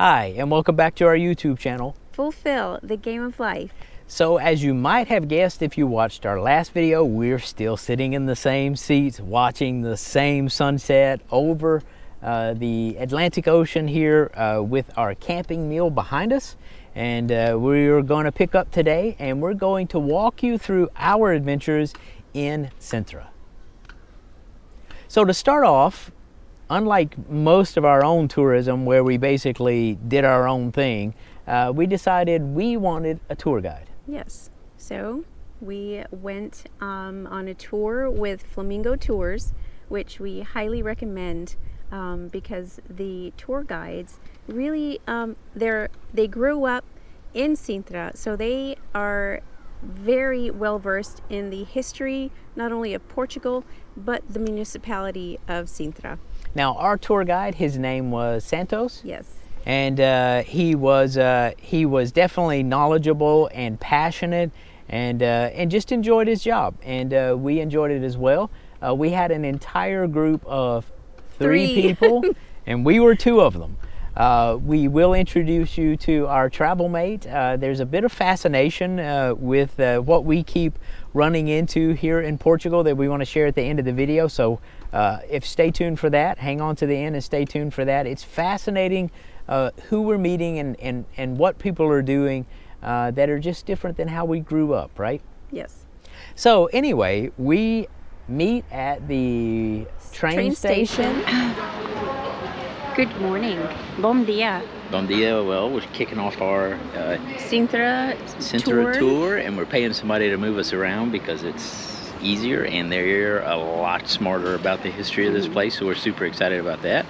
Hi, and welcome back to our YouTube channel. Fulfill the game of life. So as you might have guessed if you watched our last video, we're still sitting in the same seats watching the same sunset over the Atlantic Ocean here with our camping meal behind us. And we're going to pick up today and we're going to walk you through our adventures in Sintra. So to start off, unlike most of our own tourism where we basically did our own thing, we decided we wanted a tour guide. Yes. So we went on a tour with Flamingo Tours, which we highly recommend because the tour guides really, they grew up in Sintra, so they are very well versed in the history, not only of Portugal, but the municipality of Sintra. Now, our tour guide, his name was Santos. Yes. And he was definitely knowledgeable and passionate, and just enjoyed his job. And we enjoyed it as well. We had an entire group of three people, and we were two of them. We will introduce you to our travel mate. There's a bit of fascination with what we keep running into here in Portugal that we want to share at the end of the video. So stay tuned for that. Hang on to the end and stay tuned for that. It's fascinating who we're meeting and what people are doing that are just different than how we grew up, right? Yes. So anyway, we meet at the train station. Good morning. Bom dia. Bom dia. Well, we're kicking off our Sintra tour, and we're paying somebody to move us around because it's easier, and they're a lot smarter about the history of this place, so we're super excited about that.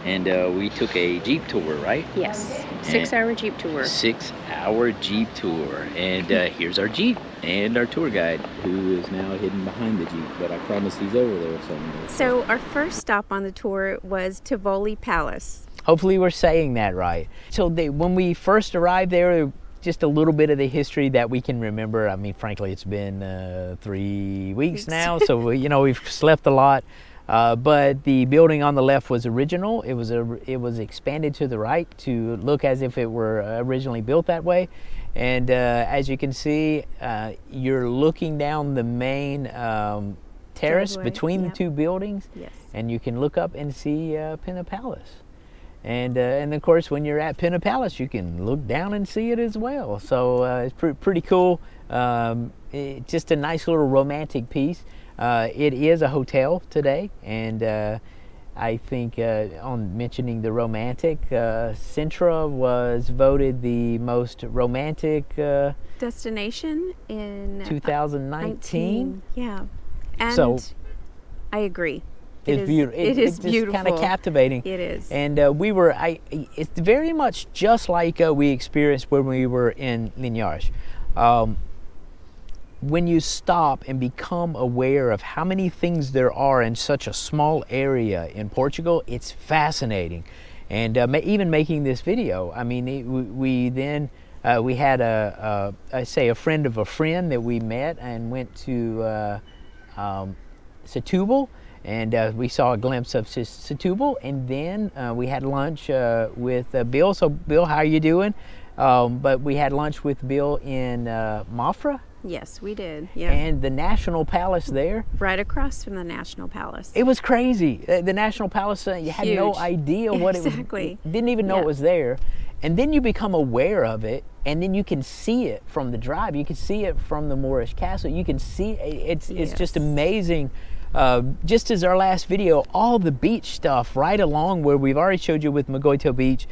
And we took a Jeep tour, right? Yes, 6-hour Jeep tour. 6-hour Jeep tour. And here's our Jeep and our tour guide, who is now hidden behind the Jeep, but I promise he's over there somewhere. So our first stop on the tour was Tivoli Palace. Hopefully we're saying that right. So when we first arrived there, just a little bit of the history that we can remember. I mean, frankly, it's been 3 weeks now, so we've slept a lot. But the building on the left was original. It was expanded to the right to look as if it were originally built that way. And as you can see, you're looking down the main terrace between the two buildings. Yes. And you can look up and see Pena Palace. And of course, when you're at Pena Palace, you can look down and see it as well. So it's pretty cool. Just a nice little romantic piece. It is a hotel today, and I think on mentioning the romantic, Sintra was voted the most romantic destination in 2019. Yeah, and so I agree. It's beautiful. It is beautiful. Kind of captivating. It is. And it's very much just like we experienced when we were in Linhares. When you stop and become aware of how many things there are in such a small area in Portugal, it's fascinating. And even making this video, I mean, we had a friend of a friend that we met and went to Setúbal, and we saw a glimpse of Setúbal, and then we had lunch with Bill. So Bill, how are you doing? But we had lunch with Bill in Mafra. Yes, we did. Yeah. And the National Palace there. Right across from the National Palace. It was crazy. The National Palace, you had no idea what it was. Exactly. Didn't even know it was there. And then you become aware of it, and then you can see it from the drive. You can see it from the Moorish castle. You can see it's just amazing. Just as our last video, all the beach stuff right along where we've already showed you with Mogoito Beach,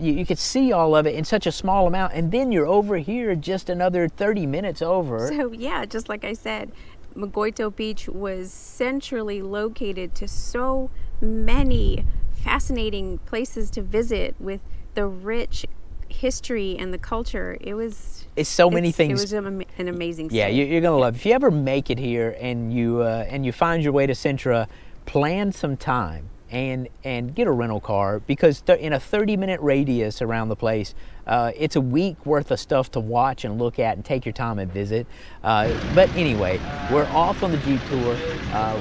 you could see all of it in such a small amount, and then you're over here just another 30 minutes over. So yeah, just like I said, Mogoito Beach was centrally located to so many fascinating places to visit with the rich history and the culture. It's so many things. It was an amazing yeah, you're gonna love it. If you ever make it here and you find your way to Sintra, plan some time and get a rental car, because in a 30-minute radius around the place, it's a week worth of stuff to watch and look at and take your time and visit. But anyway, we're off on the Jeep tour.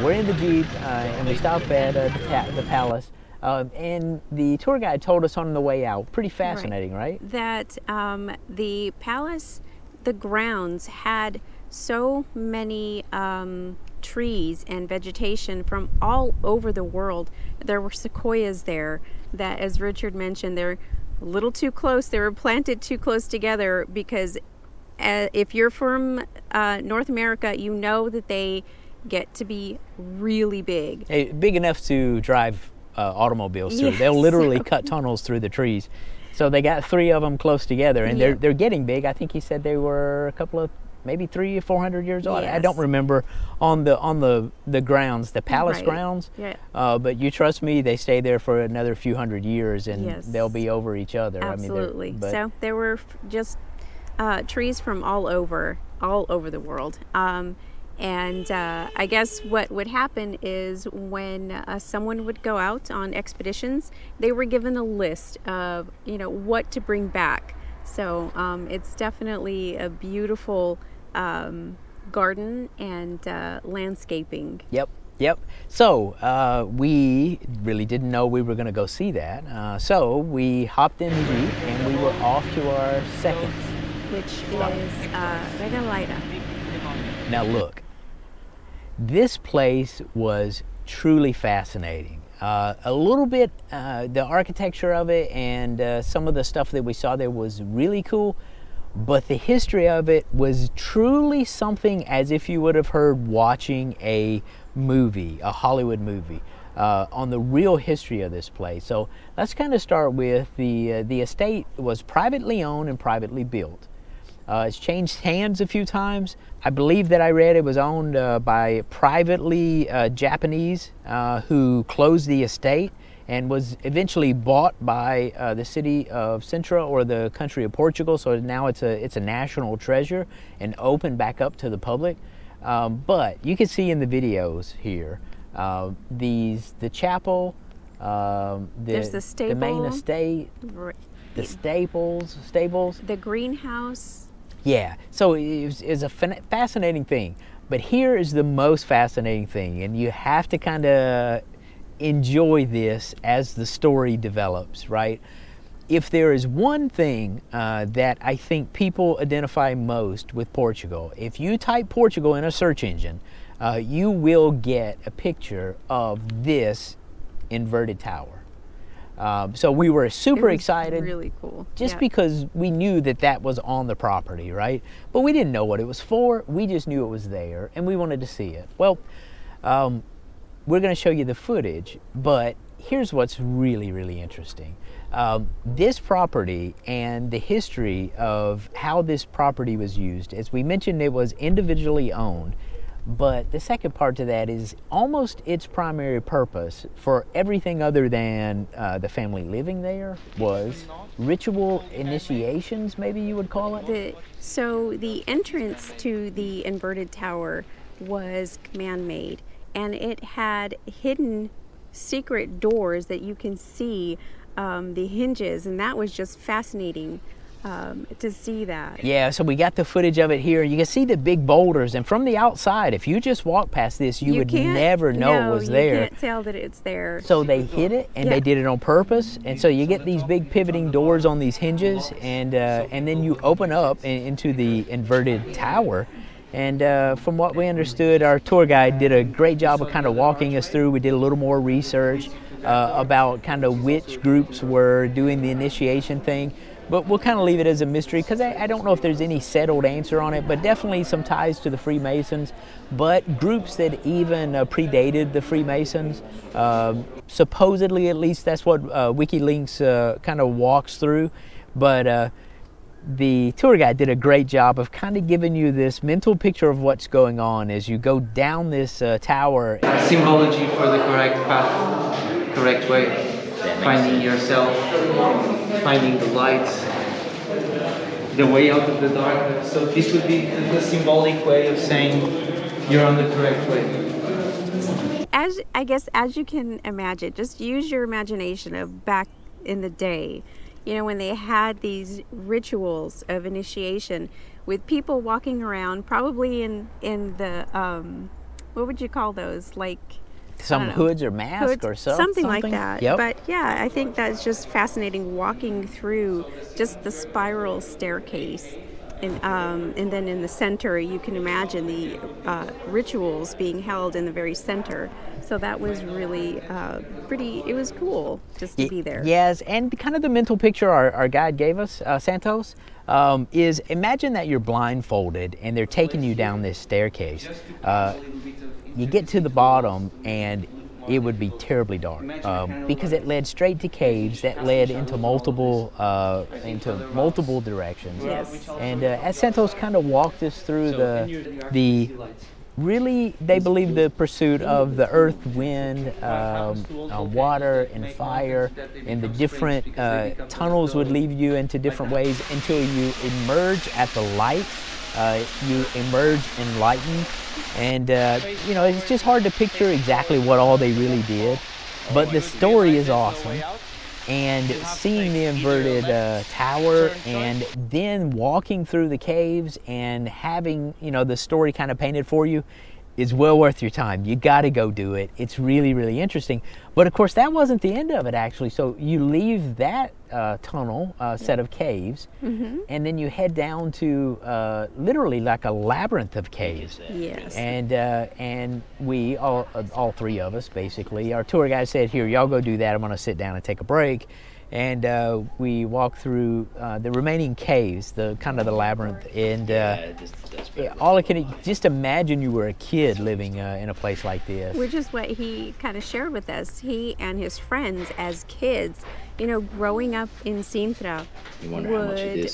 We're in the Jeep and we stop at the palace. And the tour guide told us on the way out, pretty fascinating, right? That the palace, the grounds had so many trees and vegetation from all over the world. There were sequoias there that, as Richard mentioned, they're a little too close. They were planted too close together because if you're from North America, you know that they get to be really big. Big enough to drive automobiles through. Yes. They'll literally cut tunnels through the trees. So they got 3 of them close together, and they're getting big. I think he said they were a couple of maybe 300 or 400 years old. Yes. I don't remember on the grounds, the palace grounds. Yeah. But you trust me, they stay there for another few hundred years, and they'll be over each other. Absolutely. I mean, so there were just trees from all over the world. And I guess what would happen is when someone would go out on expeditions, they were given a list of, what to bring back. So it's definitely a beautiful garden and landscaping. Yep. So we really didn't know we were going to go see that. So we hopped in the Jeep and we were off to our second, which is Regalita. Now look, this place was truly fascinating. A little bit, the architecture of it and some of the stuff that we saw there was really cool, but the history of it was truly something as if you would have heard watching a movie, a Hollywood movie, on the real history of this place. So let's kind of start with the estate was privately owned and privately built. It's changed hands a few times. I believe that I read it was owned by privately Japanese who closed the estate and was eventually bought by the city of Sintra or the country of Portugal. So now it's a national treasure and opened back up to the public. But you can see in the videos here the chapel, there's the stable, the main estate, the stables, the greenhouse. Yeah, so it's a fascinating thing, but here is the most fascinating thing, and you have to kind of enjoy this as the story develops, right? If there is one thing that I think people identify most with Portugal, if you type Portugal in a search engine, you will get a picture of this inverted tower. So we were super excited. Really cool. Just because we knew that was on the property, right? But we didn't know what it was for. We just knew it was there, and we wanted to see it. Well, we're going to show you the footage, but here's what's really, really interesting. This property and the history of how this property was used, as we mentioned, it was individually owned. But the second part to that is almost its primary purpose for everything other than the family living there was ritual initiations, maybe you would call it. So the entrance to the inverted tower was man-made, and it had hidden secret doors that you can see the hinges, and that was just fascinating. To see that. Yeah, so we got the footage of it here. You can see the big boulders, and from the outside, if you just walk past this, you would never know it was there. You can't tell that it's there. So they hid it, and they did it on purpose, and so you get these big pivoting doors on these hinges, and then you open up into the inverted tower. And from what we understood, our tour guide did a great job of kind of walking us through. We did a little more research about kind of which groups were doing the initiation thing. But we'll kind of leave it as a mystery because I don't know if there's any settled answer on it, but definitely some ties to the Freemasons, but groups that even predated the Freemasons. Supposedly, at least that's what WikiLeaks kind of walks through. But the tour guide did a great job of kind of giving you this mental picture of what's going on as you go down this tower. Symbology for the correct path, correct way. Finding yourself, finding the lights, the way out of the darkness. So this would be the symbolic way of saying you're on the correct way. As you can imagine, just use your imagination of back in the day, when they had these rituals of initiation with people walking around, probably in the what would you call those, like some hoods or masks or something like that. Yep. But yeah, I think that's just fascinating walking through just the spiral staircase. And then in the center, you can imagine the rituals being held in the very center. So that was really it was cool just to be there. Yes, and kind of the mental picture our guide gave us, Santos, is imagine that you're blindfolded and they're taking you down this staircase. You get to the bottom and it would be terribly dark because it led straight to caves that led into multiple directions. Yes. And as Santos kind of walked us through the really, they believe the pursuit of the earth, wind, water, and fire, and the different tunnels would lead you into different ways until you emerge at the light. You emerge enlightened, and it's just hard to picture exactly what all they really did, but the story is awesome. And seeing the inverted tower, and then walking through the caves and having the story kind of painted for you is well worth your time. You got to go do it. It's really, really interesting. But of course, that wasn't the end of it, actually. So you leave that tunnel set of caves, and then you head down to literally like a labyrinth of caves. Yes. And we all three of us basically, our tour guide said, "Here, y'all go do that. I'm going to sit down and take a break." And we walked through the remaining caves, the kind of the labyrinth, and all I can just imagine you were a kid living in a place like this. Which is what he kind of shared with us. He and his friends as kids, growing up in Sintra, would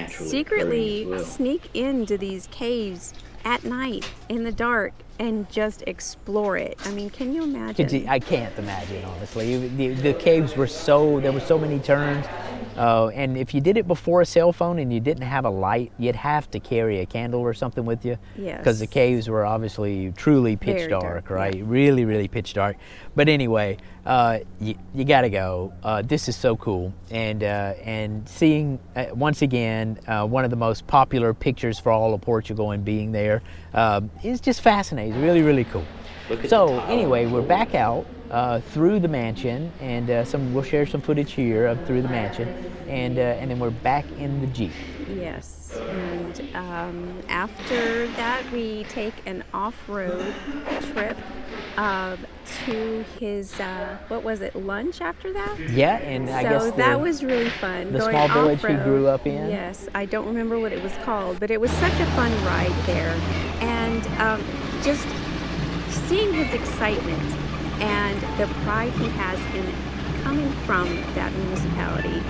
secretly sneak into these caves at night in the dark and just explore it. I mean, can you imagine? I can't imagine, honestly. The caves were there were so many turns. And if you did it before a cell phone and you didn't have a light, you'd have to carry a candle or something with you. Yes. Because the caves were obviously truly pitch Very dark, right? yeah. Really, really pitch dark. But anyway, you got to go. This is so cool. And seeing, once again, one of the most popular pictures for all of Portugal and being there is just fascinating. It's really, really cool. So anyway, we're back out through the mansion, and we'll share some footage here of through the mansion, and then we're back in the Jeep. Yes, and after that we take an off-road trip to his, what was it, lunch after that? Yeah, and I guess that was really fun. The going small village off-road. he grew up in? Yes, I don't remember what it was called, but it was such a fun ride there. And just seeing his excitement and the pride he has in coming from that municipality.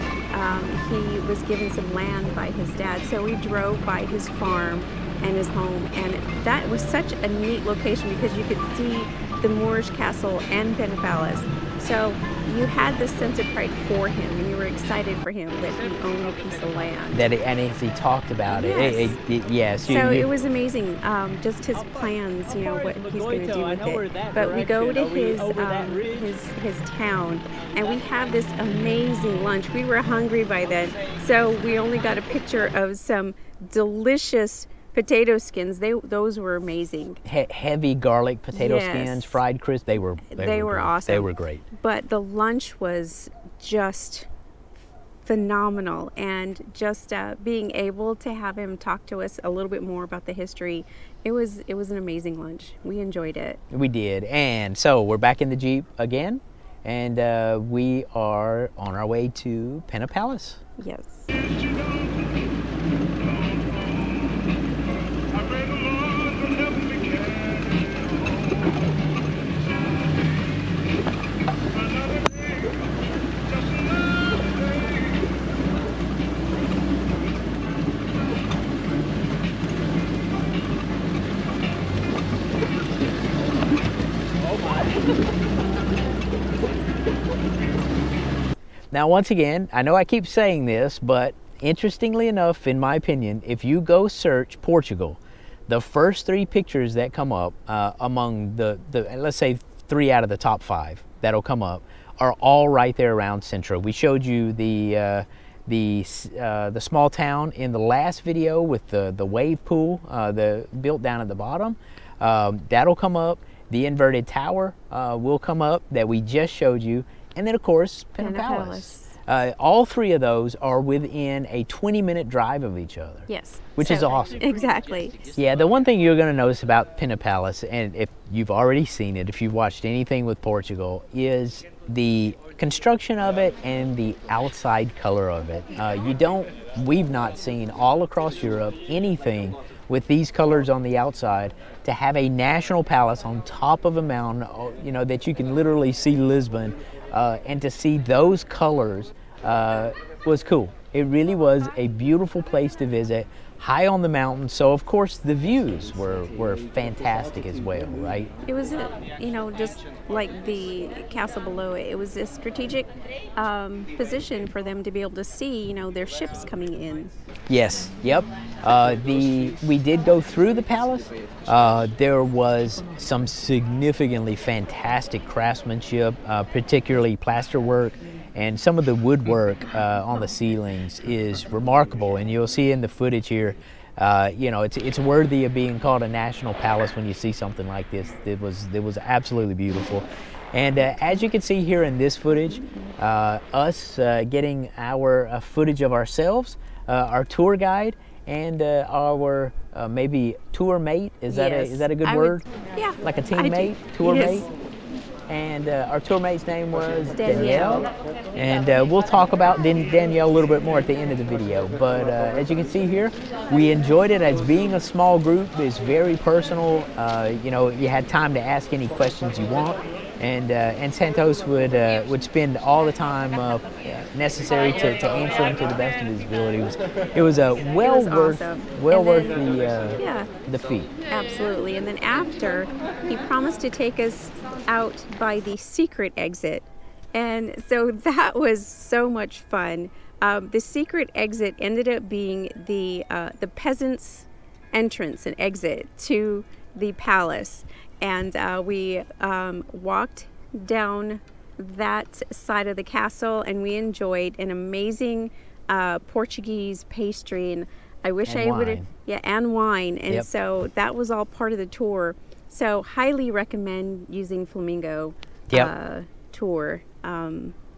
He was given some land by his dad, so we drove by his farm and his home, and that was such a neat location because you could see the Moorish castle and Pena Palace. So you had this sense of pride for him, and you were excited for him that he owned a piece of land. And as he talked about Yes. Yes. So it was amazing, just his plans, what he's going to do with it. But we go to his town, and we have this amazing lunch. We were hungry by then, so we only got a picture of some delicious potato skins. Those were amazing. Heavy garlic potato Yes. skins, fried crisp. They were awesome. They were great. But the lunch was just phenomenal, and just being able to have him talk to us a little bit more about the history, it was an amazing lunch. We enjoyed it. We did. And so we're back in the Jeep again, and we are on our way to Pena Palace. Yes. Now, once again, I know I keep saying this, but interestingly enough, in my opinion, if you go search Portugal, the first 3 pictures that come up among the let's say 3 out of the top 5 that'll come up are all right there around Sintra. We showed you the small town in the last video with the wave pool, built down at the bottom. That'll come up. the inverted tower will come up that we just showed you, and then of course Pena Pena Palace. All three of those are within a 20-minute drive of each other. Yes. Which is awesome. Exactly. Yeah, the one thing you're going to notice about Pena Palace, and if you've already seen it, if you've watched anything with Portugal, is the construction of it and the outside color of it. We've not seen all across Europe anything with these colors on the outside to have a national palace on top of a mountain, you know, that you can literally see Lisbon, and to see those colors was cool. It really was a beautiful place to visit, high on the mountain. So of course the views were fantastic as well, right? It was, just like the castle below it. It was a strategic position for them to be able to see, their ships coming in. Yes. Yep. We did go through the palace. There was some significantly fantastic craftsmanship, particularly plasterwork. And some of the woodwork on the ceilings is remarkable, and you'll see in the footage here. It's worthy of being called a national palace when you see something like this. It was absolutely beautiful, and as you can see here in this footage, us getting our footage of ourselves, our tour guide, and our maybe tour mate. Is that a good word? Yeah, like a teammate, tour mate. And our tour mate's name was Danielle. And we'll talk about Danielle a little bit more at the end of the video. But as you can see here, we enjoyed it. As being a small group, it's very personal. You had time to ask any questions you want. And Santos would spend all the time necessary to answer them to the best of his ability. It was well worth the fee. Absolutely. And then after, he promised to take us out by the secret exit, and so that was so much fun. The secret exit ended up being the peasants' entrance and exit to the palace. And we walked down that side of the castle, and we enjoyed an amazing Portuguese pastry. And I wish I would have, and wine. And so that was all part of the tour. So highly recommend using Flamingo tour.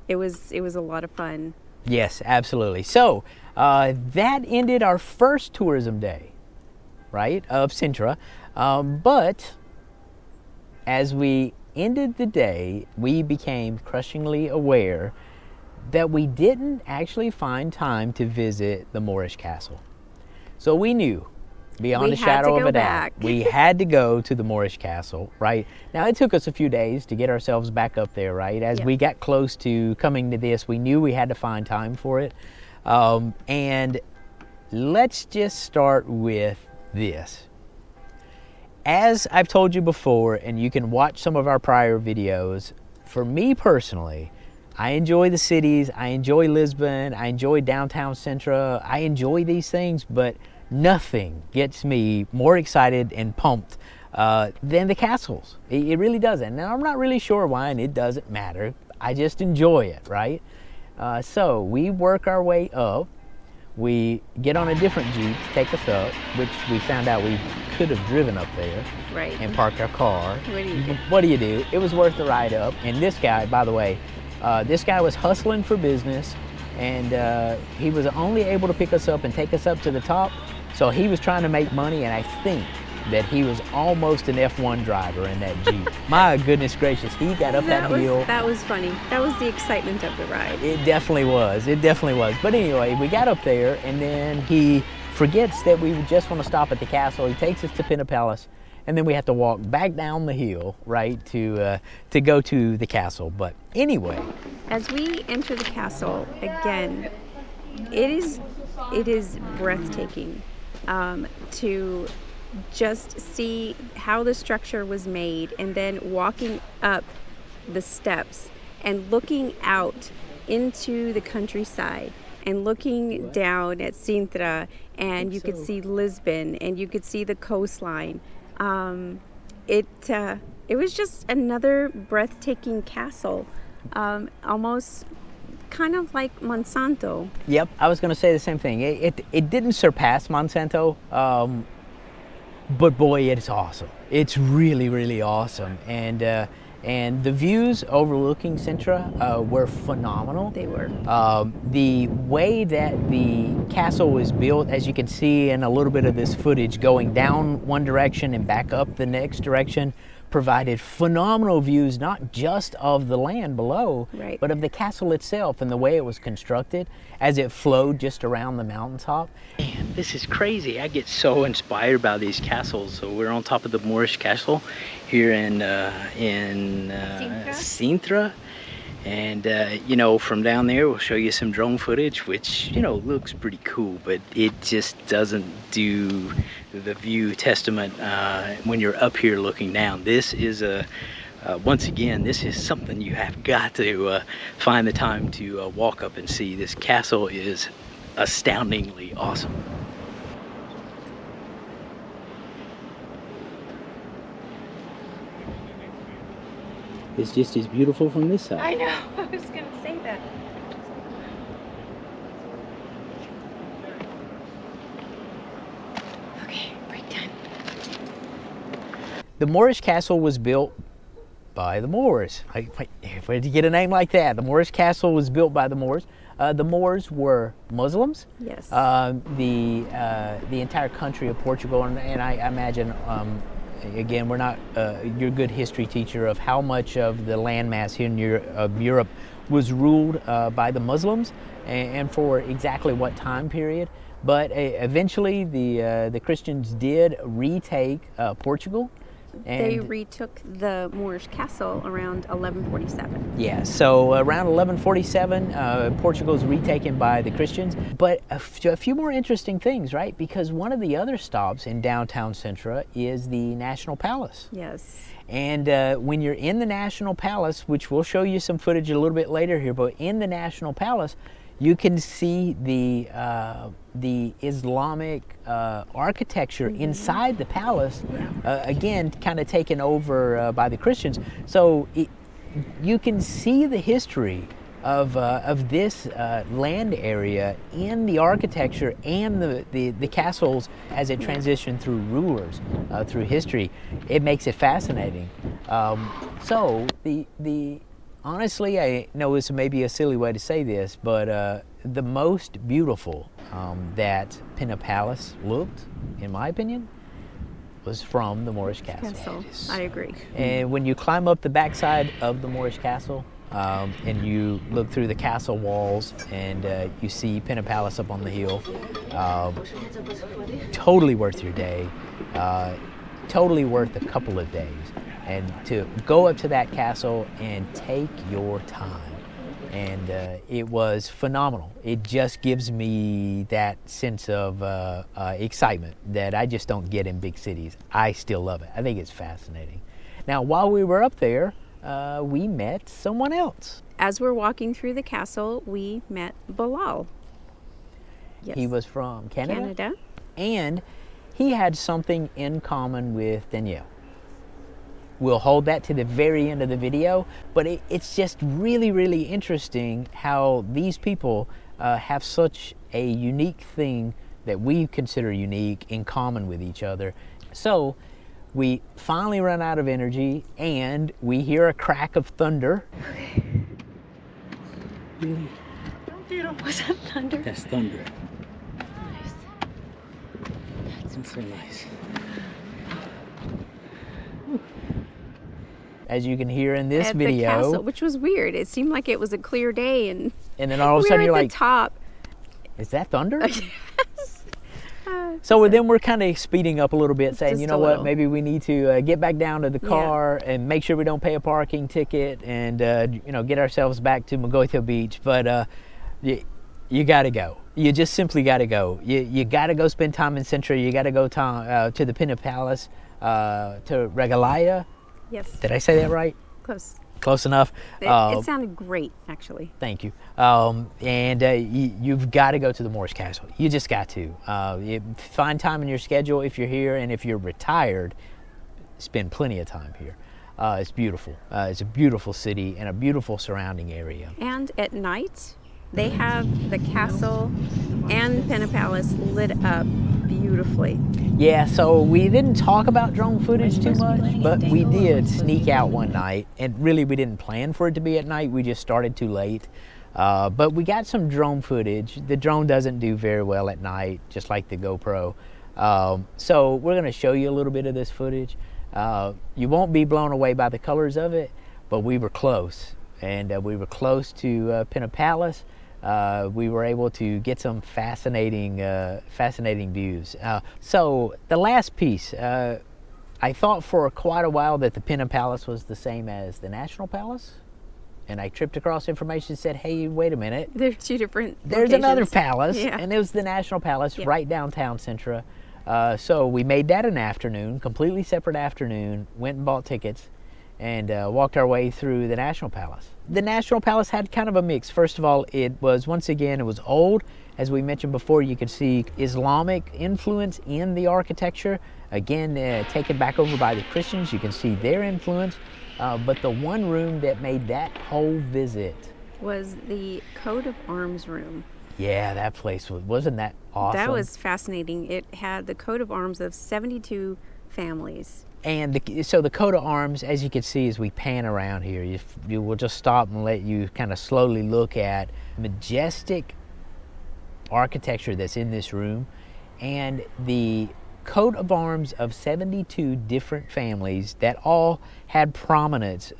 It was a lot of fun. Yes, absolutely. So that ended our first tourism day, right, of Sintra. But as we ended the day, we became crushingly aware that we didn't actually find time to visit the Moorish castle. So we knew, beyond a shadow of a doubt, we had to go to the Moorish castle, right? Now, it took us a few days to get ourselves back up there, right? As we got close to coming to this, we knew we had to find time for it. And let's just start with this. As I've told you before, and you can watch some of our prior videos, for me personally, I enjoy the cities, I enjoy Lisbon, I enjoy downtown Sintra, I enjoy these things, but nothing gets me more excited and pumped than the castles. It really doesn't. And I'm not really sure why, and it doesn't matter. I just enjoy it, right? So we work our way up. We get on a different Jeep to take us up, which we found out we could have driven up there and parked our car. What do you do? It was worth the ride up. And this guy, by the way, this guy was hustling for business, and he was only able to pick us up and take us up to the top. So he was trying to make money, and I think that he was almost an F1 driver in that Jeep. My goodness gracious, he got up that hill. That was funny. That was the excitement of the ride. It definitely was. It definitely was. But anyway, we got up there, and then he forgets that we just want to stop at the castle. He takes us to Pena Palace, and then we have to walk back down the hill, right, to go to the castle. But anyway, as we enter the castle again, it is breathtaking to just see how the structure was made, and then walking up the steps and looking out into the countryside and looking down at Sintra, and you could see Lisbon, and you could see the coastline. It was just another breathtaking castle, almost kind of like Monsanto. Yep, I was going to say the same thing. It didn't surpass Monsanto, but boy, it's awesome. It's really, really awesome, and the views overlooking Sintra were phenomenal. They were. The way that the castle was built, as you can see in a little bit of this footage, going down one direction and back up the next direction, provided phenomenal views, not just of the land below, Right. but of the castle itself and the way it was constructed as it flowed just around the mountaintop. Man, this is crazy. I get so inspired by these castles. So we're on top of the Moorish castle here in Sintra. And you know, from down there we'll show you some drone footage, which, you know, looks pretty cool, but it just doesn't do the view testament when you're up here looking down. This is once again, this is something you have got to find the time to walk up and see. This castle is astoundingly awesome. It's just as beautiful from this side. I know. I was going to say that. Okay, break time. The Moorish castle was built by the Moors. Where did you get a name like that? The Moorish castle was built by the Moors. The Moors were Muslims. Yes. The entire country of Portugal, and I imagine, again, we're not, you're a good history teacher, of how much of the landmass here in Europe was ruled by the Muslims, and for exactly what time period. But eventually the Christians did retake Portugal. And they retook the Moorish castle around 1147. yeah, so around 1147, Portugal's retaken by the Christians. But a few more interesting things, right? Because one of the other stops in downtown Sintra is the National Palace. Yes. And when you're in the National Palace, which we'll show you some footage a little bit later here, but in the National Palace, you can see the Islamic architecture inside the palace, again, kind of taken over by the Christians. So you can see the history of this land area in the architecture and the castles as it transitioned through rulers, through history. It makes it fascinating. So honestly, I know this may be a silly way to say this, but the most beautiful that Pena Palace looked, in my opinion, was from the Moorish castle. I agree. And when you climb up the backside of the Moorish castle, and you look through the castle walls, and you see Pena Palace up on the hill, totally worth your day, totally worth a couple of days. And to go up to that castle and take your time. And it was phenomenal. It just gives me that sense of excitement that I just don't get in big cities. I still love it. I think it's fascinating. Now, while we were up there, we met someone else. As we're walking through the castle, we met Bilal. Yes. He was from Canada. Canada. And he had something in common with Danielle. We'll hold that to the very end of the video, but it's just really, really interesting how these people have such a unique thing that we consider unique in common with each other. So we finally run out of energy and we hear a crack of thunder. Okay. Really? Was that thunder? That's thunder. Nice. That's so nice. As you can hear in this video, the castle, which was weird. It seemed like it was a clear day, and then all of a sudden you're at like, the top. Is that thunder? Yes. So then we're kind of speeding up a little bit, saying, Just you know a what, little. maybe we need to get back down to the car and make sure we don't pay a parking ticket, and you know, get ourselves back to Mogoito Beach. But you got to go. You just simply got to go. You got to go spend time in Sintra. You got to go to the Pena Palace, to Regalaya. Yes. Did I say that right? Close. Close enough. It sounded great, actually. Thank you. And you've got to go to the Moorish Castle. You just got to. Find time in your schedule if you're here, and if you're retired, spend plenty of time here. It's beautiful. It's a beautiful city and a beautiful surrounding area. And at night, they have the castle and Pena Palace lit up beautifully. Yeah, so we didn't talk about drone footage too much, but we did sneak out one night, and really we didn't plan for it to be at night. We just started too late. But we got some drone footage. The drone doesn't do very well at night, just like the GoPro. So we're going to show you a little bit of this footage. You won't be blown away by the colors of it, but we were close. And we were close to Pena Palace. We were able to get some fascinating views. So the last piece, I thought for quite a while that the Pena Palace was the same as the National Palace. And I tripped across information and said, hey, wait a minute. They're two different There's locations. another palace, Yeah. and it was the National Palace Yep. right downtown Sintra. So we made that an afternoon, completely separate afternoon, went and bought tickets, and walked our way through the National Palace. The National Palace had kind of a mix. First of all, it was, once again, it was old. As we mentioned before, you could see Islamic influence in the architecture. Again, taken back over by the Christians, you can see their influence. But the one room that made that whole visit Was the coat of arms room. yeah, that place wasn't that awesome? That was fascinating. It had the coat of arms of 72 families. And so the coat of arms, as you can see as we pan around here, you will just stop and let you kind of slowly look at majestic architecture that's in this room, and the coat of arms of 72 different families that all had prominence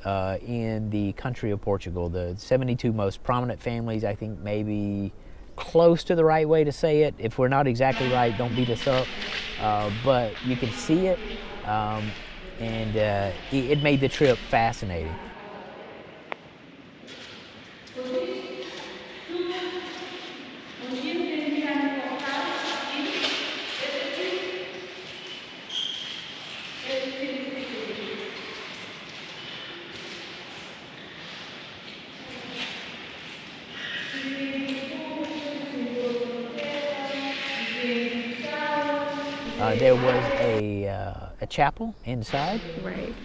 in the country of Portugal. The 72 most prominent families, I think maybe close to the right way to say it. If we're not exactly right, don't beat us up. But you can see it, and it made the trip fascinating. There was a chapel inside. Right.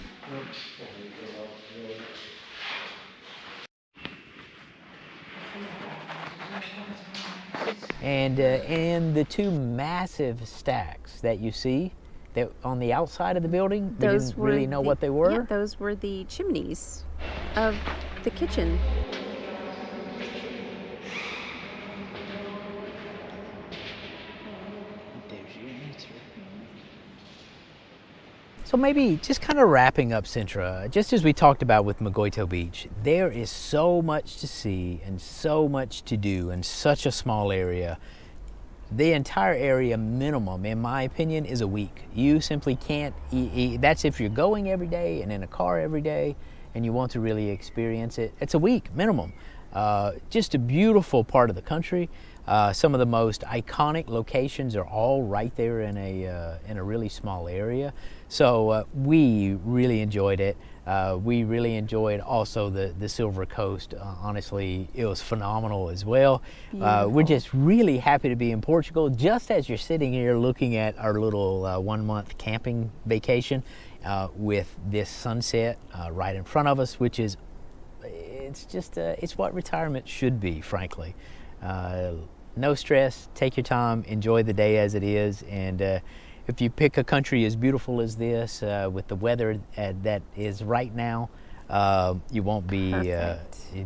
And the two massive stacks that you see that on the outside of the building, we didn't really know what they were. Yeah, those were the chimneys of the kitchen. So maybe just kind of wrapping up Sintra, just as we talked about with Magoito Beach, there is so much to see and so much to do in such a small area. The entire area minimum, in my opinion, is a week. You simply can't, that's if you're going every day and in a car every day and you want to really experience it. It's a week minimum. Just a beautiful part of the country. Some of the most iconic locations are all right there in a really small area. So we really enjoyed it. We really enjoyed also the Silver Coast. Honestly, it was phenomenal as well. We're just really happy to be in Portugal, just as you're sitting here looking at our little 1-month camping vacation with this sunset right in front of us, which is, it's what retirement should be, frankly. No stress, take your time, enjoy the day as it is, and if you pick a country as beautiful as this, with the weather that is right now, you won't be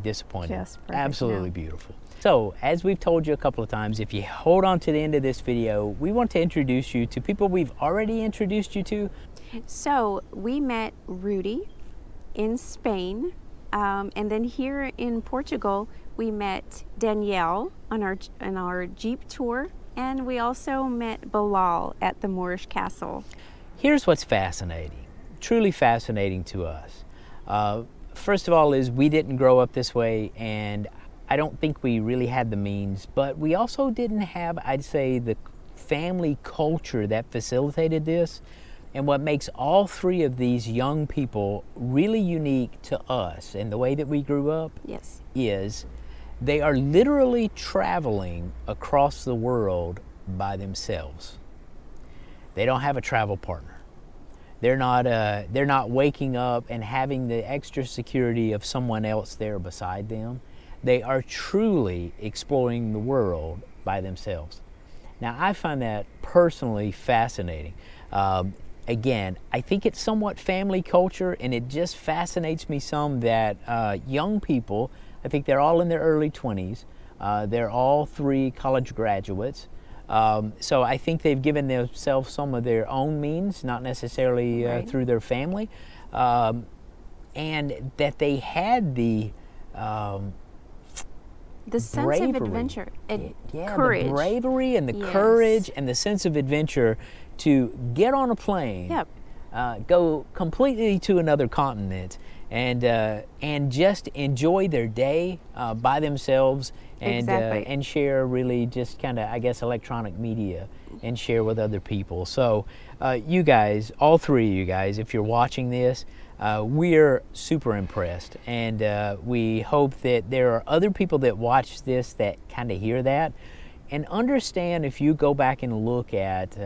disappointed. Just perfect, Absolutely yeah. beautiful. So, as we've told you a couple of times, if you hold on to the end of this video, we want to introduce you to people we've already introduced you to. So we met Rudy in Spain, and then here in Portugal we met Danielle on our Jeep tour, and we also met Bilal at the Moorish Castle. Here's what's fascinating, truly fascinating to us. First of all is we didn't grow up this way, and I don't think we really had the means, but we also didn't have, I'd say, the family culture that facilitated this. And what makes all three of these young people really unique to us and the way that we grew up Yes. is they are literally traveling across the world by themselves. They don't have a travel partner. They're not waking up and having the extra security of someone else there beside them. They are truly exploring the world by themselves. Now, I find that personally fascinating. Again, I think it's somewhat family culture, and it just fascinates me some that young people, I think they're all in their early 20s, they're all 3 college graduates. So I think they've given themselves some of their own means, not necessarily Right. through their family, and that they had the sense bravery. of adventure and Yeah, courage. the bravery and the Yes. courage and the sense of adventure to get on a plane, Yep. go completely to another continent, and just enjoy their day by themselves, Exactly. and share really just kind of, I guess, electronic media and share with other people. So you guys, all 3 of you guys, if you're watching this, we're super impressed, and we hope that there are other people that watch this that kind of hear that and understand. If you go back and look at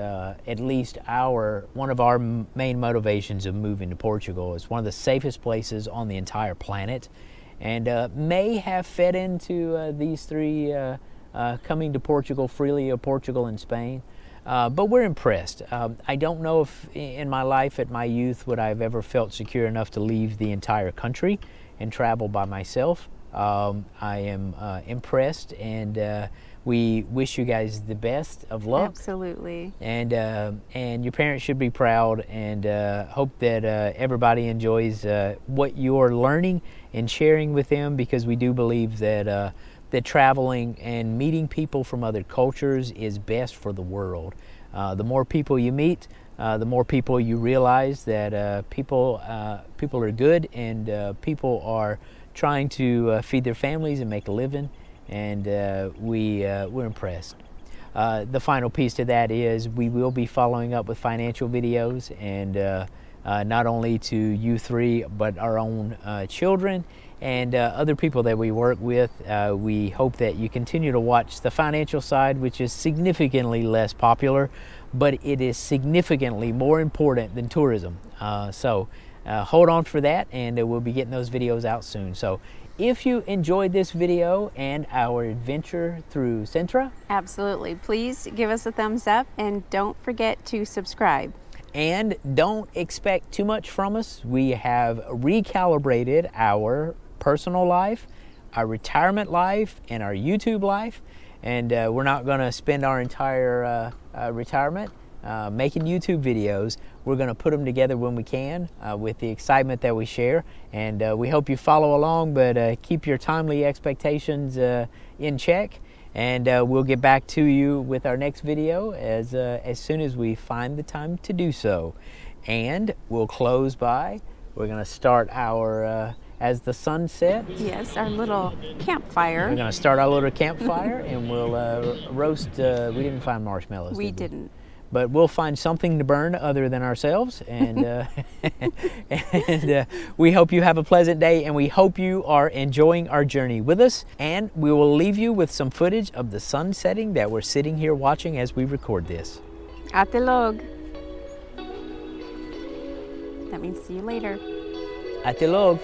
least one of our main motivations of moving to Portugal, it's one of the safest places on the entire planet, and may have fed into these 3 coming to Portugal freely, or Portugal and Spain. But we're impressed. I don't know if in my life, at my youth, would I have ever felt secure enough to leave the entire country and travel by myself. I am impressed, and we wish you guys the best of luck. Absolutely. And your parents should be proud, and hope that everybody enjoys what you're learning and sharing with them, because we do believe that that traveling and meeting people from other cultures is best for the world. The more people you meet, the more people you realize that people are good, and people are trying to feed their families and make a living, and we're impressed. The final piece to that is we will be following up with financial videos, and not only to you 3, but our own children and other people that we work with. We hope that you continue to watch the financial side, which is significantly less popular, but it is significantly more important than tourism. So hold on for that, and we'll be getting those videos out soon. So if you enjoyed this video and our adventure through Sintra, Absolutely. Please give us a thumbs up, and don't forget to subscribe. and don't expect too much from us. We have recalibrated our personal life, our retirement life, and our YouTube life, and we're not going to spend our entire retirement making YouTube videos. We're going to put them together when we can, with the excitement that we share, and we hope you follow along, but keep your timely expectations in check, and we'll get back to you with our next video as soon as we find the time to do so. And we'll close by, we're going to start our as the sun sets. Yes, our little campfire. We're going to start our little campfire, and we'll roast. We didn't find marshmallows. We did didn't. But we'll find something to burn other than ourselves, and and we hope you have a pleasant day, and we hope you are enjoying our journey with us. And we will leave you with some footage of the sun setting that we're sitting here watching as we record this. Atelog. That means see you later. Até logo!